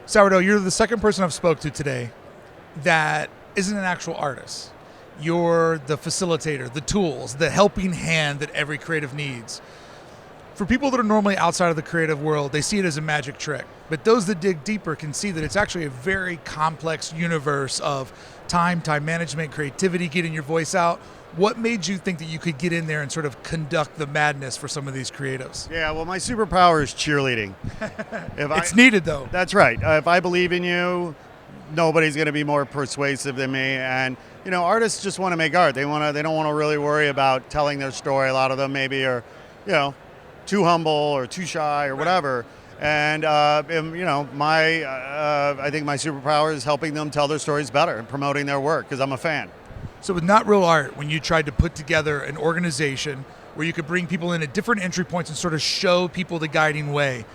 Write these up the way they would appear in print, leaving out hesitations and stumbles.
Sourdough, you're the second person I've spoke to today that isn't an actual artist. You're the facilitator, the tools, the helping hand that every creative needs. For people that are normally outside of the creative world, they see it as a magic trick. But those that dig deeper can see that it's actually a very complex universe of time management, creativity, getting your voice out. What made you think that you could get in there and sort of conduct the madness for some of these creatives? Yeah, well, my superpower is cheerleading. It's needed, though. That's right. If I believe in you, nobody's going to be more persuasive than me. And artists just want to make art. They don't want to really worry about telling their story. A lot of them maybe are, too humble or too shy or whatever. And I think my superpower is helping them tell their stories better and promoting their work because I'm a fan. So with Not Real Art, when you tried to put together an organization where you could bring people in at different entry points and sort of show people the guiding way,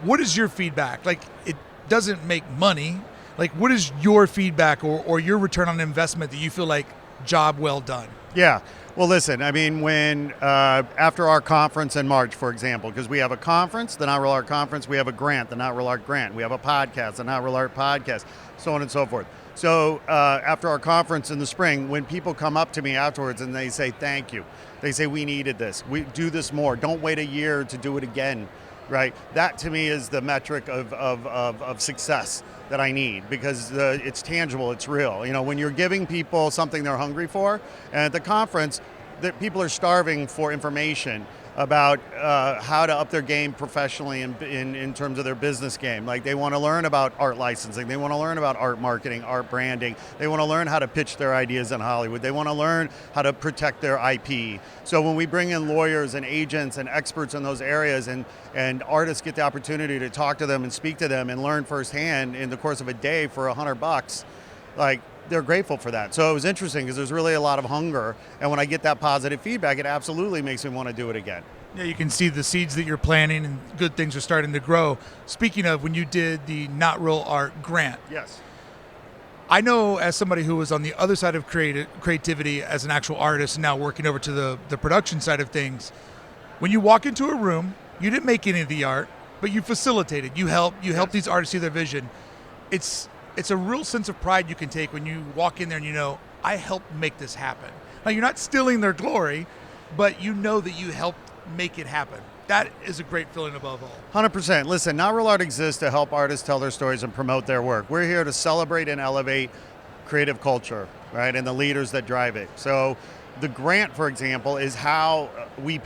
what is your feedback? Like, it doesn't make money. Like, what is your feedback or your return on investment that you feel like job well done? Yeah. Well, listen, I mean, when after our conference in March, for example, because we have a conference, the Not Real Art Conference, we have a grant, the Not Real Art Grant, we have a podcast, the Not Real Art Podcast, so on and so forth. So after our conference in the spring, when people come up to me afterwards and they say, thank you, they say, we needed this, we do this more, don't wait a year to do it again, right? That to me is the metric of success that I need because it's tangible, it's real. When you're giving people something they're hungry for, and at the conference, people are starving for information about how to up their game professionally in terms of their business game. Like, they want to learn about art licensing, they want to learn about art marketing, art branding, they want to learn how to pitch their ideas in Hollywood, they want to learn how to protect their IP. So when we bring in lawyers and agents and experts in those areas and artists get the opportunity to talk to them and speak to them and learn firsthand in the course of a day for $100, like, they're grateful for that. So it was interesting because there's really a lot of hunger. And when I get that positive feedback, it absolutely makes me want to do it again. Yeah, you can see the seeds that you're planting and good things are starting to grow. Speaking of, when you did the Not Real Art Grant. Yes. I know, as somebody who was on the other side of creativity as an actual artist and now working over to the production side of things, when you walk into a room, you didn't make any of the art, but you facilitated. You helped these artists see their vision. It's a real sense of pride you can take when you walk in there and I helped make this happen. Now, you're not stealing their glory, but you know that you helped make it happen. That is a great feeling above all. 100%. Listen, Not Real Art exists to help artists tell their stories and promote their work. We're here to celebrate and elevate creative culture, right, and the leaders that drive it. So the grant, for example, is how we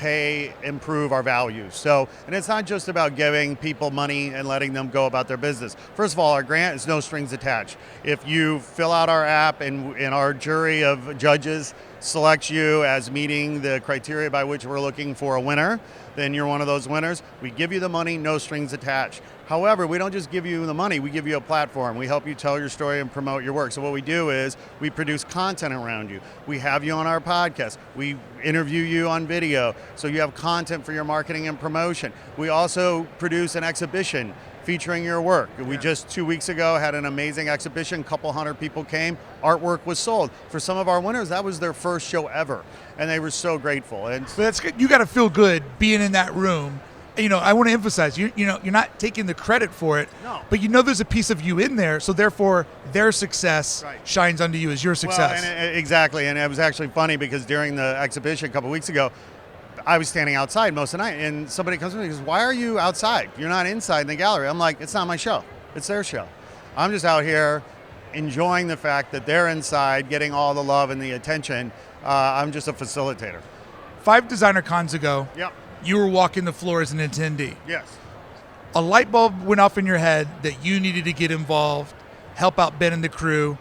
improve our values. And it's not just about giving people money and letting them go about their business. First of all, our grant is no strings attached. If you fill out our app and our jury of judges selects you as meeting the criteria by which we're looking for a winner, then you're one of those winners. We give you the money, no strings attached. However, we don't just give you the money, we give you a platform. We help you tell your story and promote your work. So what we do is we produce content around you. We have you on our podcast. We interview you on video, so you have content for your marketing and promotion. We also produce an exhibition featuring your work. We just 2 weeks ago had an amazing exhibition. A couple hundred people came. Artwork was sold. For some of our winners, that was their first show ever, and they were so grateful. And so that's good. You got to feel good being in that room. I want to emphasize, you're not taking the credit for it, no. But there's a piece of you in there, so therefore their success shines onto you as your success. Well, exactly, and it was actually funny because during the exhibition a couple weeks ago, I was standing outside most of the night, and somebody comes to me and goes, why are you outside? You're not inside in the gallery. I'm like, it's not my show. It's their show. I'm just out here enjoying the fact that they're inside, getting all the love and the attention. I'm just a facilitator. 5 designer cons ago, Yep. You were walking the floor as an attendee. Yes. A light bulb went off in your head that you needed to get involved, help out Ben and the crew,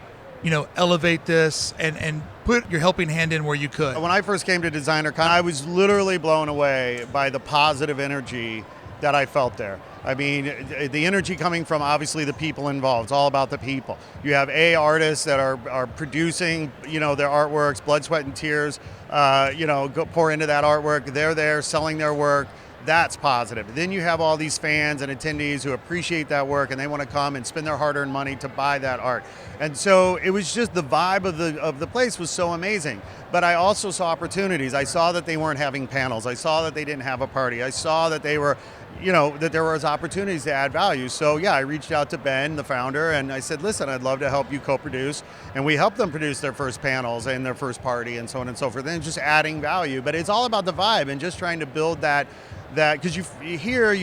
elevate this and put your helping hand in where you could. When I first came to Designer Con, I was literally blown away by the positive energy that I felt there. I mean, the energy coming from obviously the people involved. It's all about the people. You have artists that are producing, their artworks, blood, sweat, and tears. Pour into that artwork. They're there selling their work. That's positive. Then you have all these fans and attendees who appreciate that work and they want to come and spend their hard-earned money to buy that art. And so it was just the vibe of the place was so amazing. But I also saw opportunities. I saw that they weren't having panels. I saw that they didn't have a party. I saw that they were that there was opportunities to add value. So yeah, I reached out to Ben, the founder, and I said, listen, I'd love to help you co-produce. And we helped them produce their first panels and their first party and so on and so forth. And just adding value. But it's all about the vibe and just trying to build that because you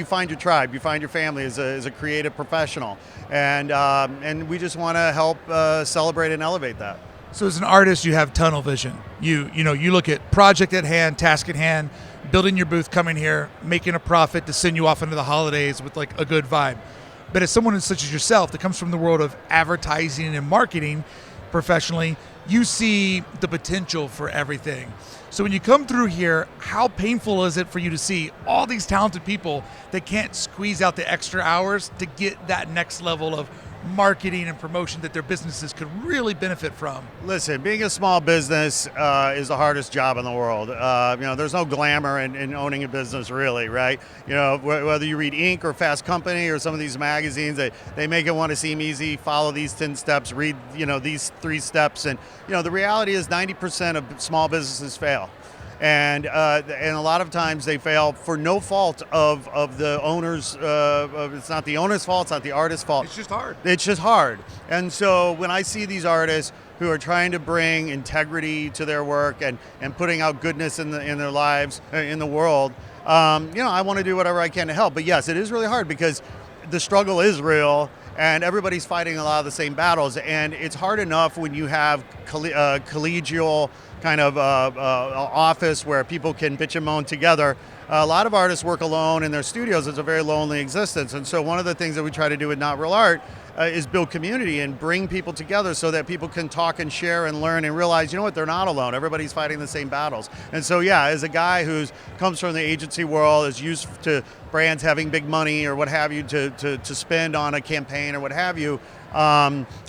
find your tribe, you find your family as a creative professional. And we just want to help celebrate and elevate that. So as an artist, you have tunnel vision. You look at project at hand, task at hand, building your booth, coming here, making a profit to send you off into the holidays with like a good vibe. But as someone such as yourself that comes from the world of advertising and marketing professionally, you see the potential for everything. So when you come through here, how painful is it for you to see all these talented people that can't squeeze out the extra hours to get that next level of marketing and promotion that their businesses could really benefit from? Listen, being a small business is the hardest job in the world. There's no glamour in owning a business, really, right? Whether you read Inc. or Fast Company or some of these magazines, they make it want to seem easy. Follow these 10 steps, read these 3 steps, and the reality is 90% of small businesses fail. And a lot of times they fail for no fault of the owners. It's not the owner's fault. It's not the artist's fault. It's just hard. It's just hard. And so when I see these artists who are trying to bring integrity to their work and putting out goodness in their lives, in the world, I want to do whatever I can to help. But yes, it is really hard because the struggle is real. And everybody's fighting a lot of the same battles. And it's hard enough when you have collegial kind of office where people can bitch and moan together. A lot of artists work alone in their studios. It's a very lonely existence. And so one of the things that we try to do with Not Real Art is build community and bring people together so that people can talk and share and learn and realize, they're not alone. Everybody's fighting the same battles. And so, yeah, as a guy who comes from the agency world, is used to brands having big money or what have you to spend on a campaign or what have you,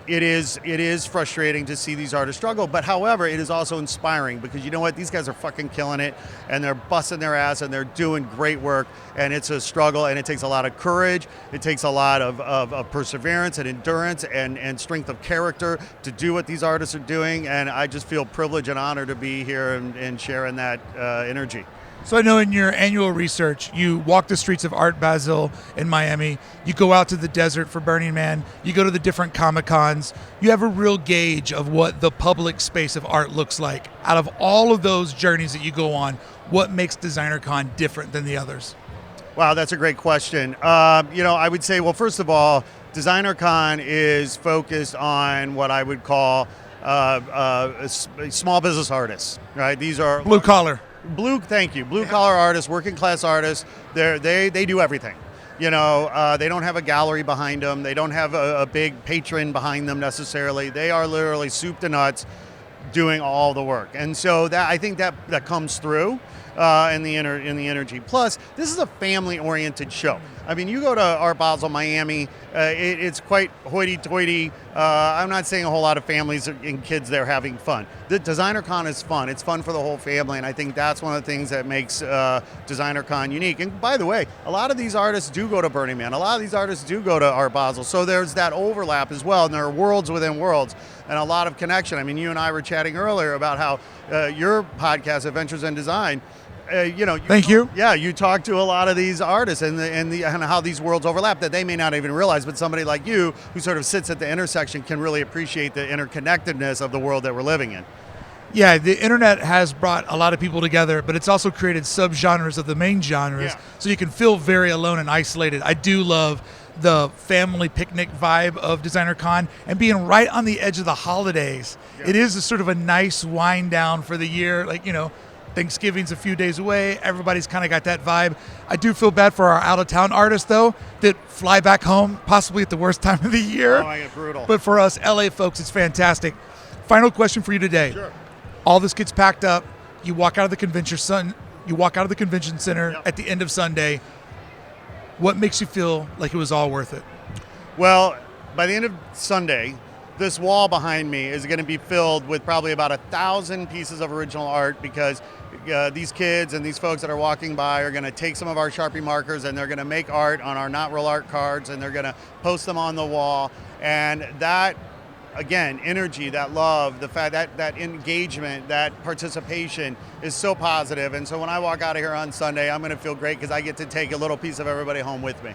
it is frustrating to see these artists struggle. But however, it is also inspiring because you know what? These guys are fucking killing it and they're busting their ass and they're doing great work. And it's a struggle and it takes a lot of courage. It takes a lot of perseverance and endurance and strength of character to do what these artists are doing. And I just feel privileged and honored to be here and sharing that energy. So I know in your annual research, you walk the streets of Art Basel in Miami, you go out to the desert for Burning Man, you go to the different Comic-Cons, you have a real gauge of what the public space of art looks like. Out of all of those journeys that you go on, what makes DesignerCon different than the others? Wow, that's a great question. I would say, well, first of all, DesignerCon is focused on what I would call small business artists, right? These are blue collar. Thank you. Blue collar artists, working class artists. They do everything. They don't have a gallery behind them. They don't have a big patron behind them necessarily. They are literally soup to nuts, doing all the work. And so I think that comes through in the energy. Plus, this is a family-oriented show. I mean, you go to Art Basel, Miami, it's quite hoity-toity. I'm not saying a whole lot of families and kids there having fun. The DesignerCon is fun. It's fun for the whole family, and I think that's one of the things that makes DesignerCon unique. And by the way, a lot of these artists do go to Burning Man. A lot of these artists do go to Art Basel. So there's that overlap as well, and there are worlds within worlds and a lot of connection. I mean, you and I were chatting earlier about how your podcast, Adventures in Design, Thank you. Yeah, you talk to a lot of these artists and how these worlds overlap that they may not even realize, but somebody like you who sort of sits at the intersection can really appreciate the interconnectedness of the world that we're living in. Yeah, the internet has brought a lot of people together, but it's also created subgenres of the main genres, so you can feel very alone and isolated. I do love the family picnic vibe of DesignerCon and being right on the edge of the holidays. Yeah. It is a sort of a nice wind down for the year, Thanksgiving's a few days away. Everybody's kind of got that vibe. I do feel bad for our out-of-town artists, though, that fly back home possibly at the worst time of the year. Oh, I get brutal. But for us LA folks, it's fantastic. Final question for you today. Sure. All this gets packed up. You walk out of the convention center at the end of Sunday. What makes you feel like it was all worth it? Well, by the end of Sunday, this wall behind me is going to be filled with probably about 1,000 pieces of original art because these kids and these folks that are walking by are going to take some of our Sharpie markers and they're going to make art on our Not Real Art cards and they're going to post them on the wall. And that again, energy, that love, the fact that engagement, that participation is so positive. And so when I walk out of here on Sunday, I'm going to feel great because I get to take a little piece of everybody home with me.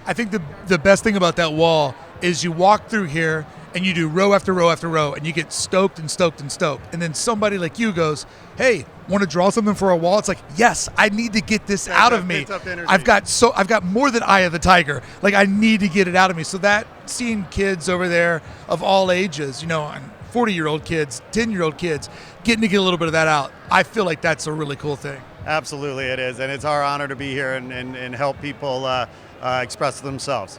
I think the best thing about that wall is you walk through here and you do row after row after row and you get stoked and stoked and stoked. And then somebody like you goes, hey, want to draw something for a wall? It's like, yes, I need to get this out of me. I've got more than Eye of the Tiger. Like, I need to get it out of me. So that seeing kids over there of all ages, 40-year-old kids, 10-year-old kids, getting to get a little bit of that out, I feel like that's a really cool thing. Absolutely it is. And it's our honor to be here and help people express themselves.